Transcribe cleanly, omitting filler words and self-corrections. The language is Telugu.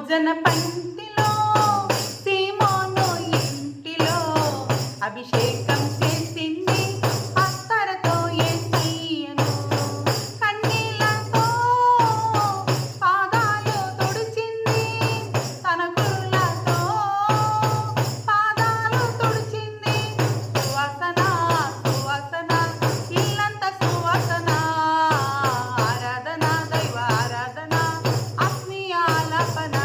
భోజన పంక్తిలో సీమోను ఇంటిలో అభిషేకం చేసింది అత్తరతో యేసయ్యను. కన్నీళ్లతో పాదాలు తుడిచింది, తన కురులతో పాదాలు తుడిచింది. సువాసన సువాసన ఇల్లంత సువాసన, ఆరాధన దైవ ఆరాధన ఆత్మీయ ఆలాపన.